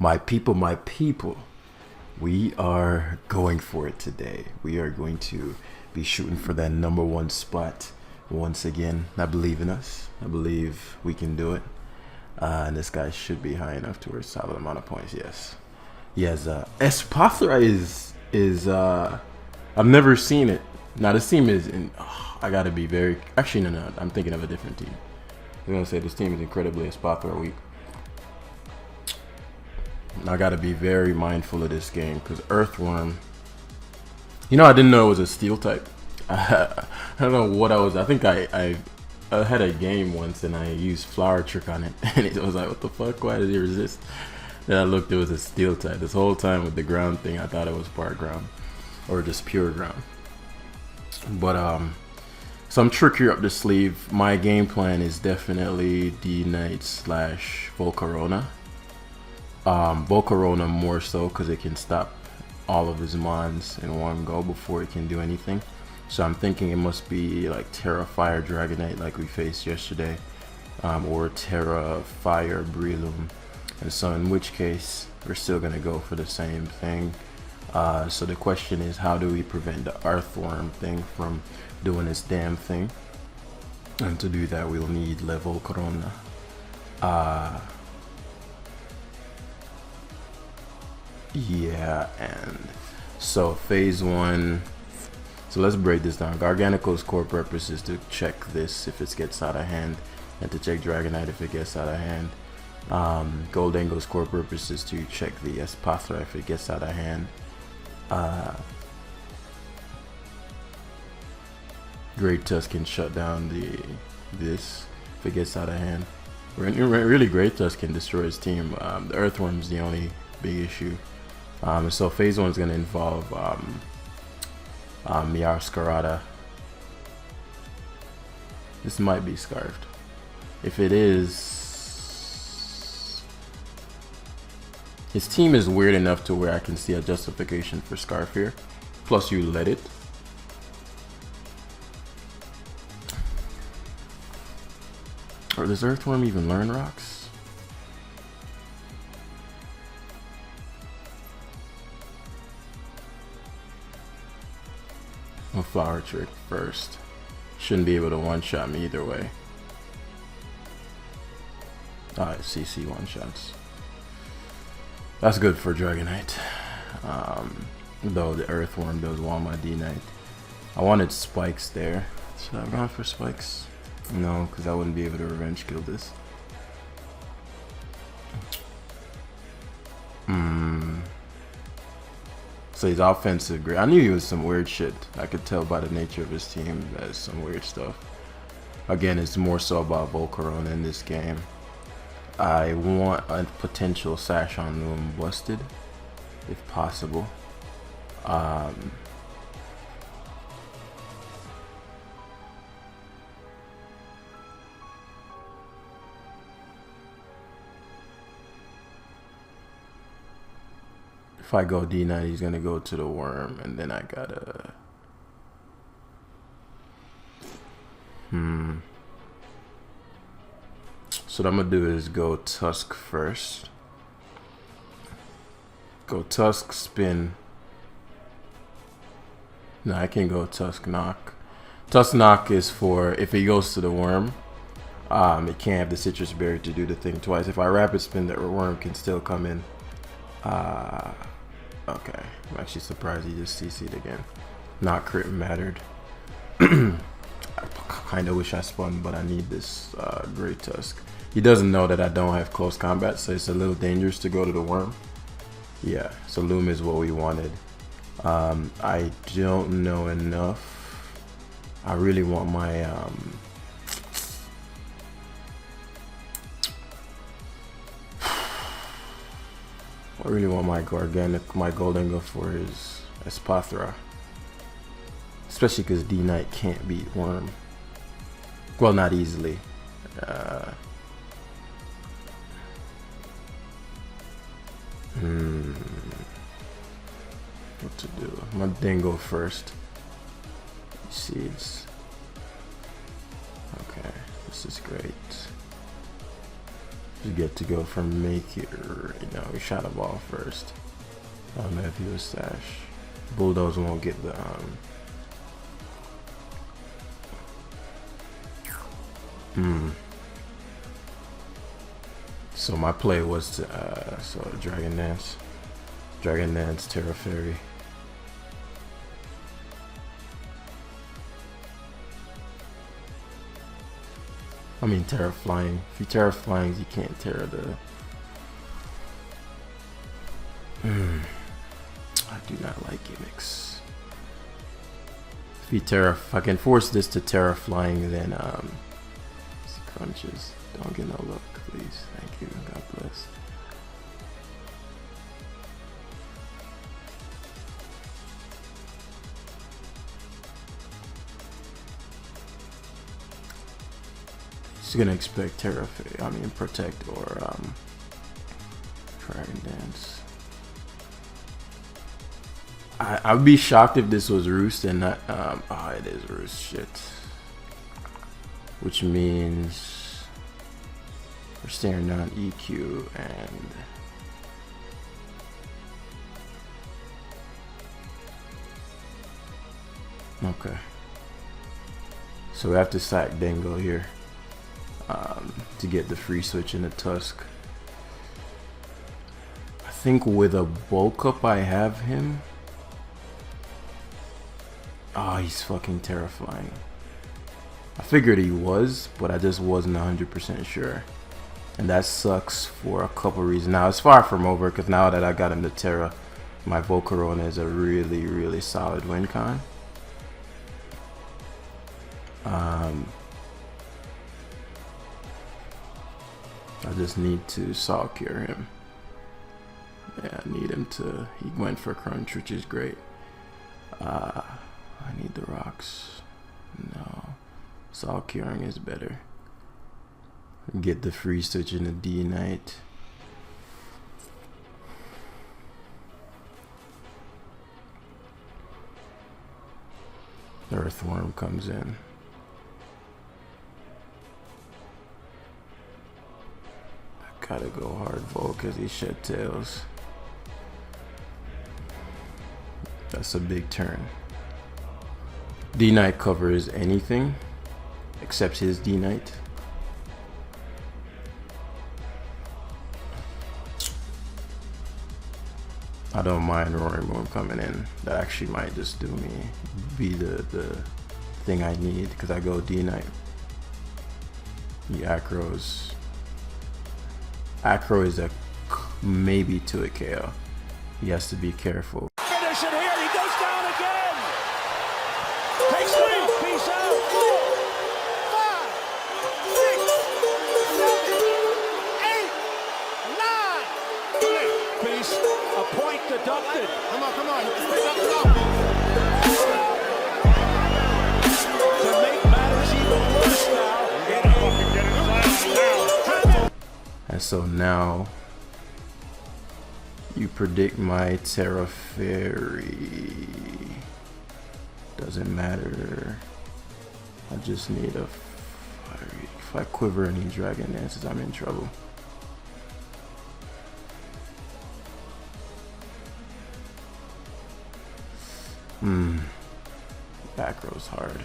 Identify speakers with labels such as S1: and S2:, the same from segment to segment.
S1: My people, we are going for it today. We are going to be shooting for that number one spot once again. I believe in us. I believe we can do it. And this guy should be high enough to a solid amount of points. Yes. Yes. Espathra is I've never seen it. Now this team is in. Oh, I gotta be very. Actually, no. I'm thinking of a different team. I'm gonna say this team is incredibly Espathra weak. I gotta be very mindful of this game because Earthworm. You know, I didn't know it was a steel type. I don't know what I was. I think I had a game once and I used Flower Trick on it, and it was like, what the fuck? Why did it resist? Then I looked, it was a steel type. This whole time with the ground thing, I thought it was part ground or just pure ground. But some trickery up the sleeve. My game plan is definitely D-Knight / Volcarona. Volcarona more so because it can stop all of his mons in one go before it can do anything. So I'm thinking it must be like Terra Fire Dragonite like we faced yesterday, or Terra Fire Breloom. And so in which case we're still gonna go for the same thing. So the question is, how do we prevent the Earthworm thing from doing its damn thing? And to do that we'll need level Corona. Yeah, and so phase one. So let's break this down. Garganico's core purpose is to check this if it gets out of hand, and to check Dragonite if it gets out of hand. Goldengo's core purpose is to check the Espathra if it gets out of hand. Great Tusk can shut down this if it gets out of hand. Really, Great Tusk can destroy his team. The Earthworm's the only big issue. So phase one is going to involve Meowscarada. This might be Scarfed. If it is, his team is weird enough to where I can see a justification for Scarf here. Plus you let it. Or does Earthworm even learn rocks? A Flower Trick first. Shouldn't be able to one-shot me either way. Alright, CC one-shots. That's good for Dragonite. Though the Earthworm does want my D-Knight. I wanted spikes there. Should I have gone for spikes? No, because I wouldn't be able to revenge kill this. So he's offensive great. I knew he was some weird shit. I could tell by the nature of his team that it's some weird stuff. Again, it's more so about Volcarona in this game. I want a potential Sash on Loom busted, if possible. If I go D9, he's gonna go to the worm, and then I gotta. So what I'm gonna do is go Tusk first. Go Tusk, spin. No, I can go Tusk Knock. Tusk Knock is for if he goes to the worm. It can't have the citrus berry to do the thing twice. If I rapid spin, the worm can still come in. Okay, I'm actually surprised he just CC'd again. Not crit mattered. I kind of wish I spun, but I need this Great Tusk. He doesn't know that I don't have close combat, so it's a little dangerous to go to the worm. Yeah, so Loom is what we wanted. I don't know enough. I really want my I really want my Goldengo for his Espathra. Especially because D-Knight can't beat Worm. Well, not easily. What to do? I'm gonna Dingo first. Seeds. Okay, this is great. You get to go from Maker. You know, he shot a ball first. I don't know if he was Sash. Bulldoze won't get the So my play was to Dragon Dance, Terra Fairy. I mean Terra Flying. If you Terra Flying, you can't Terra the. I do not like gimmicks. If I can force this to Terra Flying, then crunches. Don't get no luck, please. Thank you. God bless. He's gonna expect Protect or Dragon Dance. I would be shocked if this was Roost and not oh, it is Roost. Shit. Which means we're staring down EQ and okay. So we have to sack Dingo here to get the free switch in the Tusk. I think with a bulk up I have him. Oh, he's fucking terrifying. I figured he was, but I just wasn't 100% sure. And that sucks for a couple reasons. Now, it's far from over, because now that I got him to Terra, my Volcarona is a really, really solid win con. I just need to Saw Cure him. Yeah, I need him to... He went for Crunch, which is great. I need the rocks. No. Saw Curing is better. Get the free switch in the D Knight. Earthworm comes in. I gotta go hard Volt because he shed tails. That's a big turn. D Knight covers anything except his D Knight. I don't mind Roaring Moon coming in. That actually might just do me, be the thing I need, because I go D Knight. He Acros. Acro is a maybe to a KO. He has to be careful.
S2: Finish it here. He goes down again. Takes the lead. Peace out. 4, 5, 6, 7, 8, 9. Peace. A point deducted. Come on, come on. To make matters even worse now.
S1: And so now you predict my Terra Fairy. Doesn't matter. I just need a fiery. If I quiver any Dragon Dances, I'm in trouble. Back row's hard.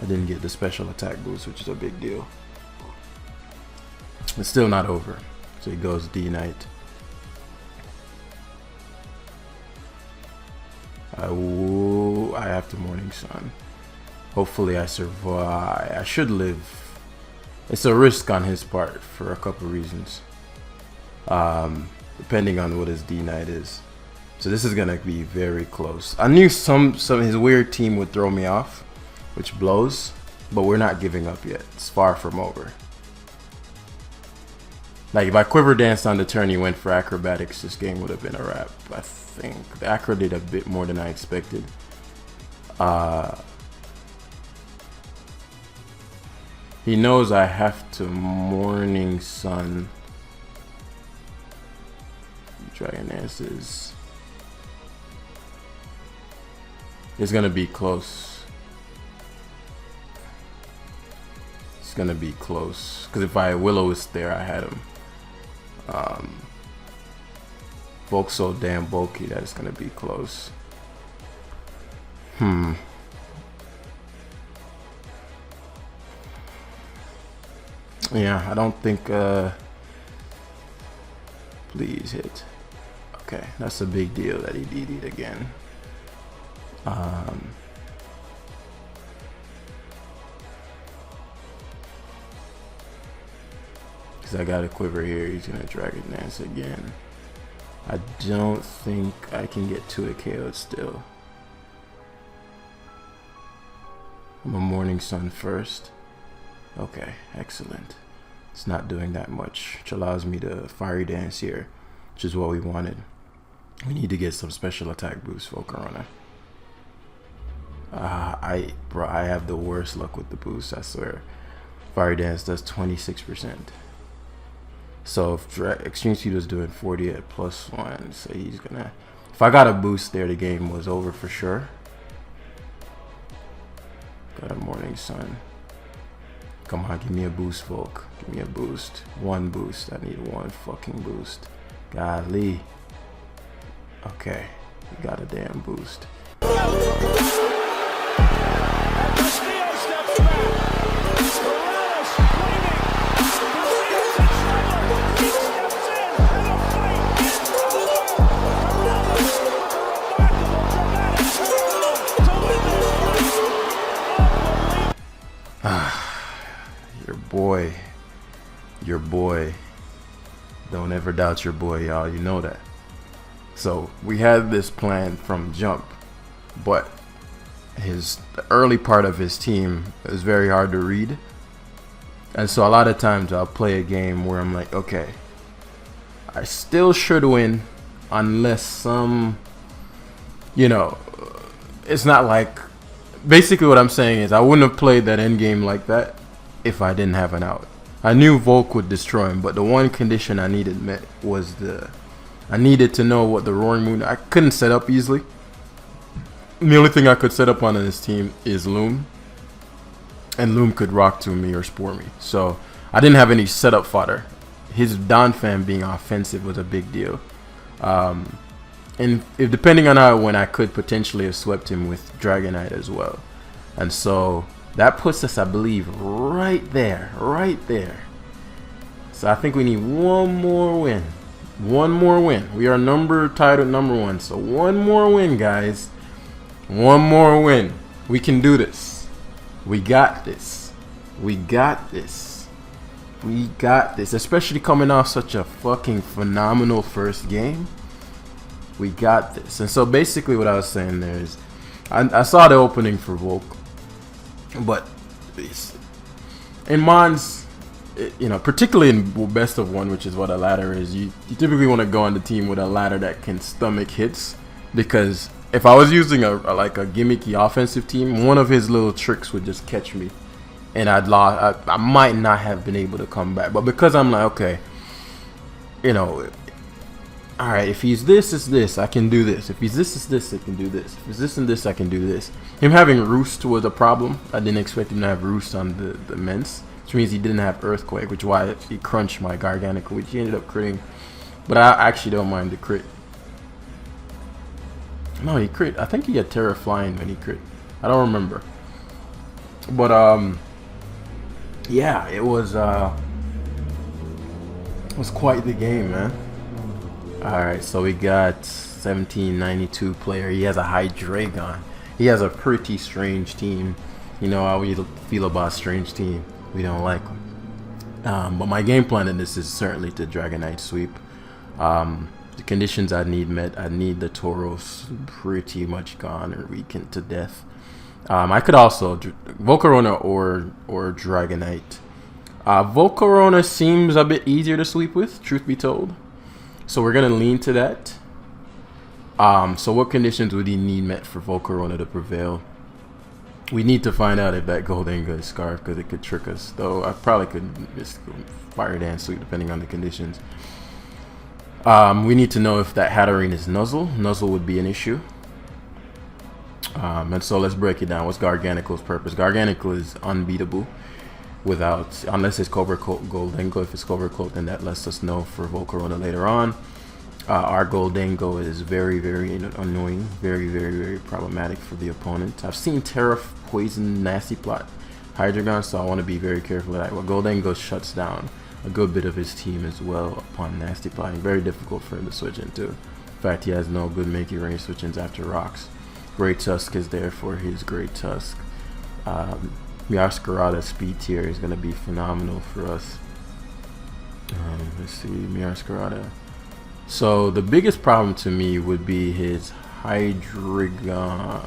S1: I didn't get the special attack boost, which is a big deal. It's still not over. So he goes D Knight. I have to Morning Sun. Hopefully I survive. I should live. It's a risk on his part for a couple reasons. Depending on what his D Knight is. So this is gonna be very close. I knew some his weird team would throw me off, which blows, but we're not giving up yet. It's far from over. Like if I Quiver Danced on the turn he went for acrobatics, this game would have been a wrap. I think the acro did a bit more than I expected. He knows I have to Morning Sun. Dragon Dances. It's gonna be close. It's gonna be close. Because if Willow is there, I had him. Volk's so damn bulky that it's gonna be close. Yeah, I don't think. Please hit. Okay, that's a big deal that he DD'd again. Because I got a quiver here, he's gonna Dragon Dance again. I don't think I can get to it KO'd still. I'm a Morning Sun first. Okay, excellent. It's not doing that much, which allows me to Fiery Dance here, which is what we wanted. We need to get some special attack boost for Corona. I have the worst luck with the boost, I swear. Fiery Dance does 26%. So if Extreme Speed was doing 40 at +1, so he's gonna. If I got a boost there, the game was over for sure. Got a Morning Sun. Come on, give me a boost, Volk. Give me a boost. One boost. I need one fucking boost. Golly. Okay, we got a damn boost. Your boy. Don't ever doubt your boy, y'all. You know that. So we had this plan from jump, but the early part of his team is very hard to read. And so a lot of times I'll play a game where I'm like, okay, I still should win unless some, it's not like, basically what I'm saying is I wouldn't have played that end game like that if I didn't have an out. I knew Volk would destroy him, but the one condition I needed met was I needed to know what the Roaring Moon. I couldn't set up easily. The only thing I could set up on his team is Loom, and Loom could rock to me or spore me. So I didn't have any setup fodder. His Donphan being offensive was a big deal, and if depending on how it went, I could potentially have swept him with Dragonite as well, and so. That puts us, I believe, right there. So I think we need one more win. We are tied at number 1. So one more win, guys. One more win. We can do this. We got this. Especially coming off such a fucking phenomenal first game. We got this. And so basically what I was saying there is, I saw the opening for Volk. But in Mons, particularly in best of 1, which is what a ladder is, you typically want to go on the team with a ladder that can stomach hits, because if I was using a gimmicky offensive team, one of his little tricks would just catch me, and I might not have been able to come back. But because I'm like, okay, all right, if he's this, it's this, I can do this. If he's this, it's this, I can do this. If he's this and this, I can do this. Him having Roost was a problem. I didn't expect him to have Roost on the Ments, which means he didn't have Earthquake, which is why he crunched my Garganical, which he ended up critting. But I actually don't mind the crit. No, he crit. I think he had Terra Flying when he crit. I don't remember. But, yeah, it was quite the game, man. Alright, so we got 1792 player. He has a Hydreigon. He has a pretty strange team. You know how we feel about strange team. We don't like them. But my game plan in this is certainly to Dragonite sweep. The conditions I need met. I need the Tauros pretty much gone or weakened to death. I could also Volcarona or Dragonite. Volcarona seems a bit easier to sweep with, truth be told. So we're going to lean to that. So what conditions would he need met for Volcarona to prevail? We need to find out if that Goldenga is Scarf, because it could trick us. Though I probably could just Fire Dance Sweep depending on the conditions. We need to know if that Hatterene is Nuzzle. Nuzzle would be an issue. And so let's break it down. What's Garganical's purpose? Garganical is unbeatable. without, unless it's Cobra Goldengo. If it's Cobra Cloak, then that lets us know for Volcarona later on. Our Goldengo is very, very annoying, very, very, very problematic for the opponent. I've seen Terra poison Nasty Plot Hydreigon, so I want to be very careful of that. Well, Goldengo shuts down a good bit of his team as well upon Nasty Plot. Very difficult for him to switch into. In fact, he has no good Makey range switch-ins after Rocks. Great Tusk is there for his Great Tusk. Meowscarada speed tier is going to be phenomenal for us. Let's see, Meowscarada. So the biggest problem to me would be his Hydreigon.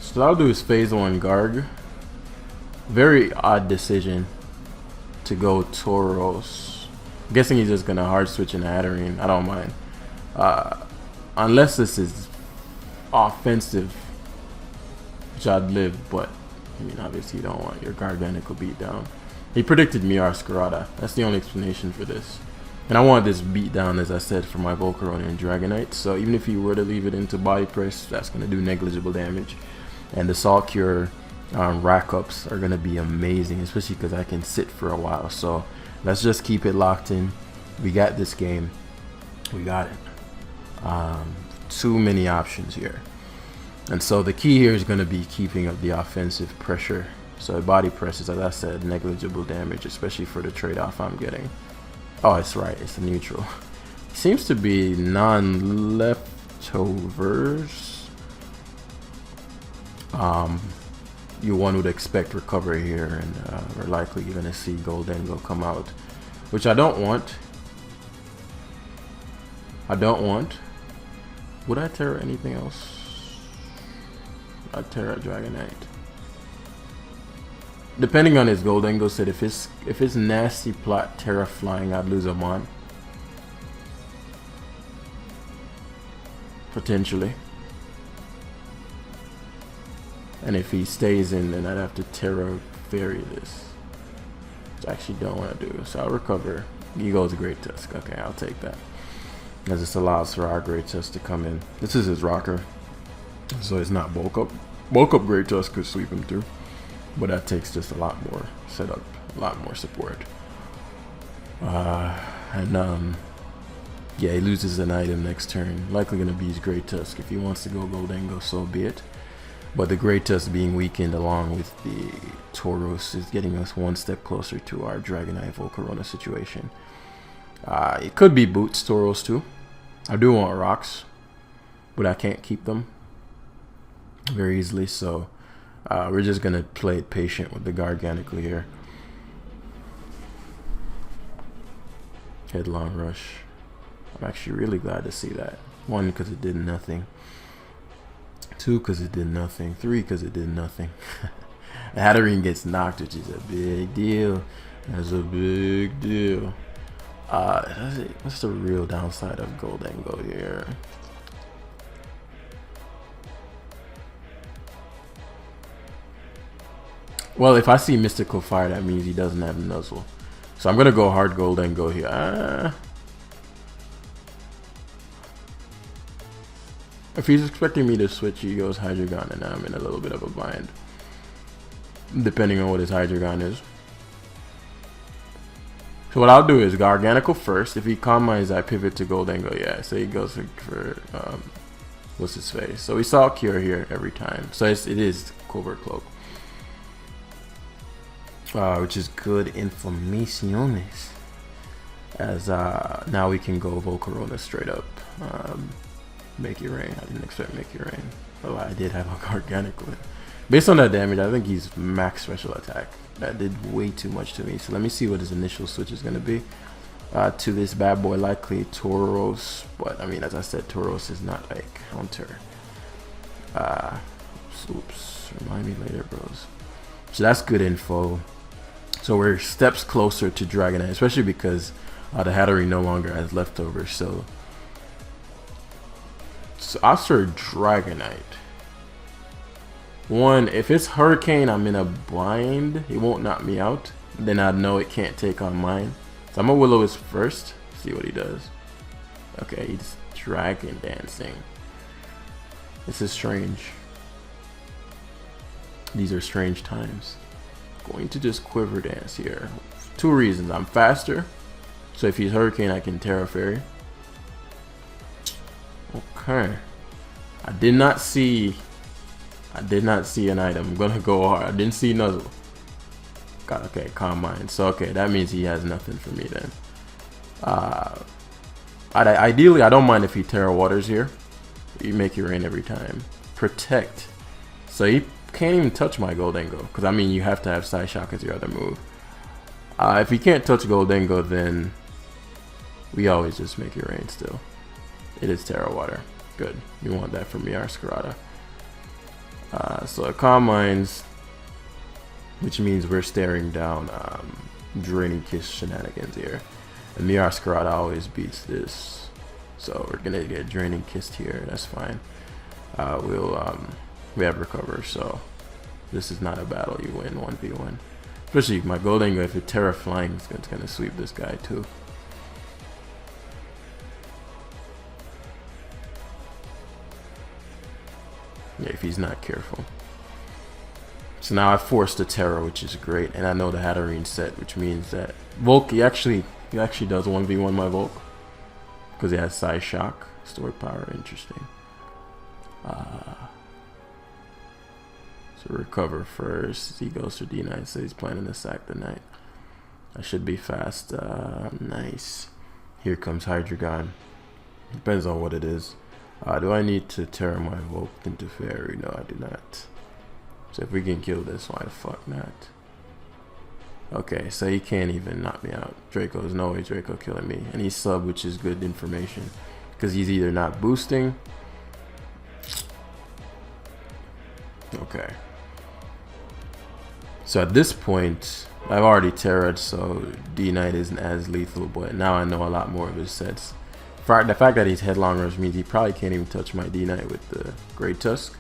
S1: So I'll do his phase 1 Garg. Very odd decision to go Tauros. I'm guessing he's just gonna hard switch in Hatterene. I don't mind. Unless this is offensive, which I'd live, but I mean, obviously you don't want your Garganical beat down. He predicted Meowscarada. That's the only explanation for this. And I want this beat down, as I said, for my Volcarona and Dragonite. So even if you were to leave it into Body Press, that's going to do negligible damage. And the Salt Cure rack ups are going to be amazing, especially because I can sit for a while. So let's just keep it locked in. We got this game. We got it. Too many options here. And so the key here is going to be keeping up the offensive pressure. So Body Press is, as I said, negligible damage, especially for the trade-off I'm getting. Oh, it's right. It's a neutral. Seems to be non-leftovers. You one would expect recovery here, and we're likely going to see Goldengo come out, which I don't want. Would I Terra anything else? I'd Terra Dragonite. Depending on his Goldengo set, if it's Nasty Plot Terra Flying, I'd lose a Mon. Potentially. And if he stays in, then I'd have to Terra Fairy this, which I actually don't want to do. So I'll recover. He goes Great Tusk. Okay, I'll take that. As this allows for our Great Tusk to come in. This is his rocker, so it's not bulk up. Bulk up Great Tusk could sweep him through, but that takes just a lot more setup, a lot more support. Yeah, he loses an item next turn. Likely gonna be his Great Tusk. If he wants to go Goldengo, so be it. But the Great Tusk being weakened along with the Tauros is getting us one step closer to our Dragonite Volcarona situation. It could be Boots Tauros too. I do want Rocks, but I can't keep them very easily, so we're just gonna play it patient with the Garganical here. Headlong Rush. I'm actually really glad to see that. 1, because it did nothing. 2, because it did nothing. 3, because it did nothing. Hatterene gets knocked, which is a big deal. That's a big deal. What's the real downside of Goldengo here? Well, if I see Mystical Fire, that means he doesn't have Nuzzle. So I'm gonna go hard Goldengo here. If he's expecting me to switch, he goes Hydreigon, and I'm in a little bit of a bind, depending on what his Hydreigon is. So what I'll do is Garganical first. If he Calm Minds, I pivot to Goldengo. Yeah, so he goes for what's his face? So we saw Cure here every time. So it is Cobra Cloak, which is good informaciones. As now we can go Volcarona straight up. Make It Rain. I didn't expect Make It Rain. Oh, I did have a Garganical. Based on that damage, I think he's max special attack. That did way too much to me. So let me see what his initial switch is going to be. To this bad boy, likely Tauros. But I mean, as I said, Tauros is not a counter. Oops. Remind me later, bros. So that's good info. So we're steps closer to Dragonite, especially because the Hatterene no longer has leftovers. So after Dragonite, 1, if it's Hurricane, I'm in a bind. It won't knock me out. Then I know it can't take on mine. So I'm gonna Will-O-Wisp first. See what he does. Okay, he's Dragon Dancing. This is strange. These are strange times. Going to just quiver dance here. 2 reasons. I'm faster, so if he's Hurricane, I can Terra Fairy. Okay. I did not see an item. I'm gonna go hard. I didn't see Nuzzle. God, okay, Calm Mind. So okay, that means he has nothing for me then. Ideally, I don't mind if he Terra Waters here. You make your rain every time. Protect. So he can't even touch my Goldengo, because I mean you have to have Psy Shock as your other move. If he can't touch Goldengo, then we always just make your rain still. It is Terra Water. Good. You want that from Miar Scarlet. So Calm Minds, which means we're staring down Draining Kiss shenanigans here. And Miar Scarlet always beats this. So we're gonna get Draining Kissed here. That's fine. We have Recover, so this is not a battle you win 1v1. Especially my Goldengo, if it's Terra Flying, it's gonna sweep this guy too. Yeah, if he's not careful. So now I forced the Terra, which is great, and I know the Hatterene set, which means that Volk, he actually does 1v1 my Volk because he has Psy Shock, Stored Power. Interesting. So Recover first. He goes for D9, so he's planning to sack the knight. I should be fast. Nice. Here comes Hydreigon. Depends on what it is. Do I need to Terra my Volk into Fairy? No, I do not. So if we can kill this, why the fuck not? Okay, so he can't even knock me out. Draco's no way Draco killing me. And he's sub, which is good information, because he's either not boosting. Okay. So at this point, I've already Terra'd, so D-Knight isn't as lethal, but now I know a lot more of his sets. The fact that he's Headlong Rush means he probably can't even touch my D-Knight with the Great Tusk.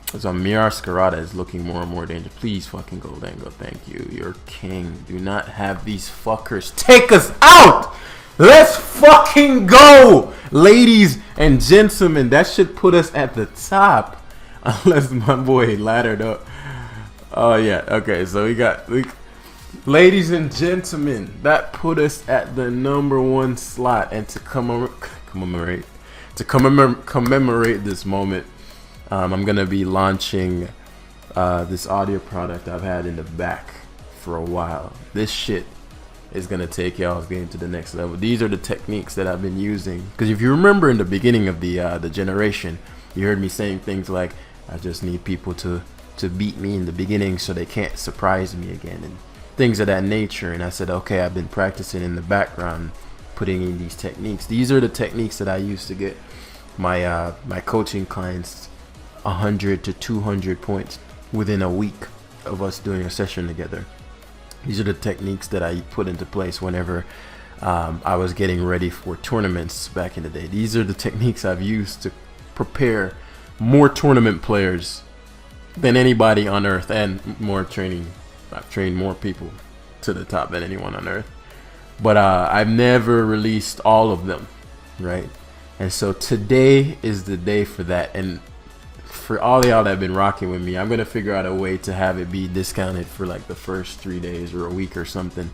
S1: So Miar Scarlet is looking more and more dangerous. Please fucking Goldengo, thank you. You're king. Do not have these fuckers take us out! Let's fucking go! Ladies and gentlemen, that should put us at the top. Unless my boy laddered up. Oh yeah, okay, so ladies and gentlemen, that put us at the #1 slot. And to commemorate this moment, I'm gonna be launching this audio product I've had in the back for a while. This shit is gonna take y'all's game to the next level. These are the techniques that I've been using, because if you remember in the beginning of the generation, you heard me saying things like, I just need people to beat me in the beginning so they can't surprise me again, and things of that nature. And I said, okay, I've been practicing in the background, putting in these techniques. These are the techniques that I use to get my my coaching clients 100 to 200 points within a week of us doing a session together. These are the techniques that I put into place whenever I was getting ready for tournaments back in the day. These are the techniques I've used to prepare more tournament players than anybody on earth, and more training. I've trained more people to the top than anyone on earth, but I've never released all of them, right? And so today is the day for that. And for all y'all that have been rocking with me, I'm gonna figure out a way to have it be discounted for like the first 3 days or a week or something,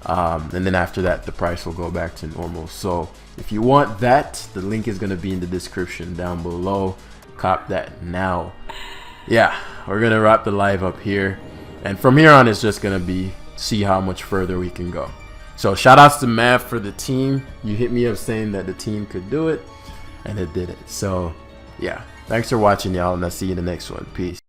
S1: and then after that the price will go back to normal. So if you want that, the link is gonna be in the description down below. Cop that now. Yeah, we're gonna wrap the live up here, and from here on it's just gonna be see how much further we can go. So shout outs to Mav for the team. You hit me up saying that the team could do it, and it did it. So yeah, thanks for watching, y'all, and I'll see you in the next one. Peace.